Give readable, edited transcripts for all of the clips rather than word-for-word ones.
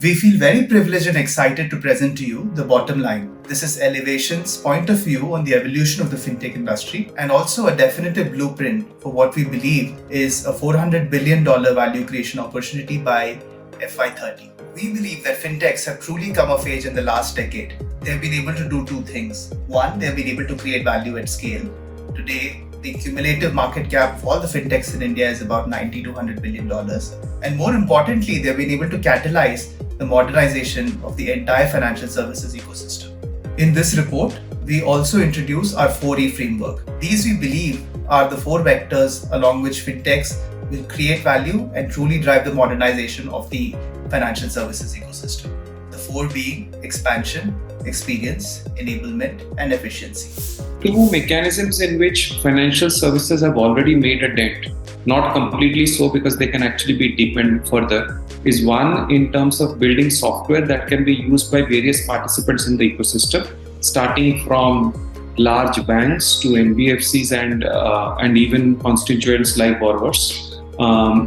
We feel very privileged and excited to present to you the bottom line. This is Elevation's point of view on the evolution of the fintech industry and also a definitive blueprint for what we believe is a $400 billion value creation opportunity by FY30. We believe that fintechs have truly come of age in the last decade. They have been able to do two things. One, they have been able to create value at scale. Today, the cumulative market cap of all the fintechs in India is about $90 to $100 billion. And more importantly, they have been able to catalyze the modernization of the entire financial services ecosystem. In this report, we also introduce our 4E framework. These we believe are the four vectors along which fintechs will create value and truly drive the modernization of the financial services ecosystem. The four being expansion, experience, enablement, and efficiency. Two mechanisms in which financial services have already made a dent, not completely so because they can actually be deepened further, is one in terms of building software that can be used by various participants in the ecosystem, starting from large banks to NBFCs and even constituents like borrowers.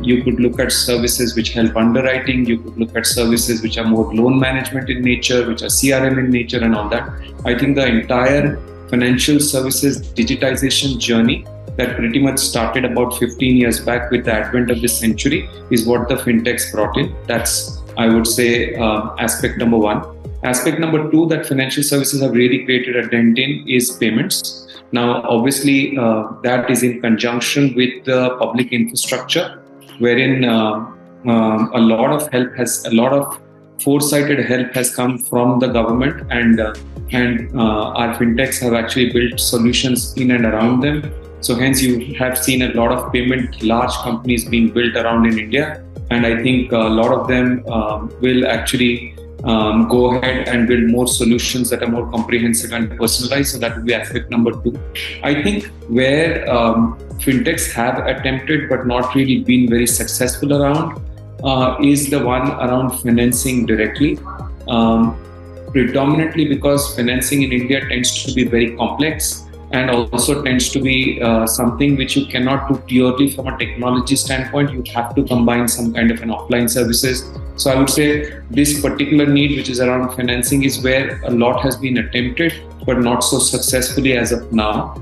You could look at services which help underwriting, you could look at services which are more loan management in nature, which are CRM in nature and all that. I think the entire financial services digitization journey that pretty much started about 15 years back with the advent of this century is what the fintechs brought in. That's, I would say, aspect number one. Aspect number two that financial services have really created a dent in is payments. Now, obviously, that is in conjunction with the public infrastructure, wherein a lot of foresighted help has come from the government, and our fintechs have actually built solutions in and around them. So hence you have seen a lot of large companies being built around in India. And I think a lot of them will actually go ahead and build more solutions that are more comprehensive and personalized. So that would be aspect number two. I think where fintechs have attempted but not really been very successful around is the one around financing directly. Predominantly because financing in India tends to be very complex and also tends to be something which you cannot do purely from a technology standpoint. You have to combine some kind of an offline services. So I would say this particular need, which is around financing, is where a lot has been attempted, but not so successfully as of now.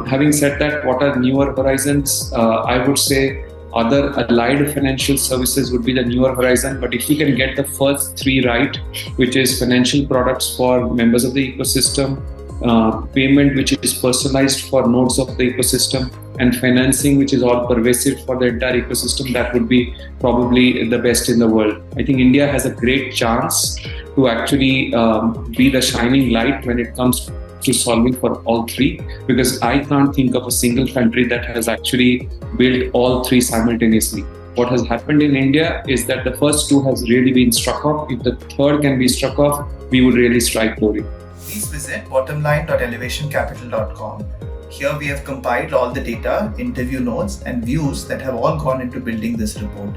Having said that, what are newer horizons? I would say other allied financial services would be the newer horizon. But if you can get the first three right, which is financial products for members of the ecosystem, payment which is personalized for nodes of the ecosystem, and financing which is all pervasive for the entire ecosystem, that would be probably the best in the world. I think India has a great chance to actually be the shining light when it comes to solving for all three, because I can't think of a single country that has actually built all three simultaneously. What has happened in India is that the first two has really been struck off. If the third can be struck off, we would really strike glory. Please visit bottomline.elevationcapital.com. Here we have compiled all the data, interview notes, and views that have all gone into building this report.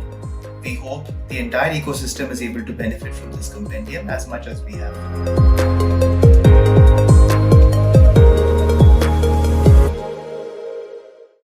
We hope the entire ecosystem is able to benefit from this compendium as much as we have.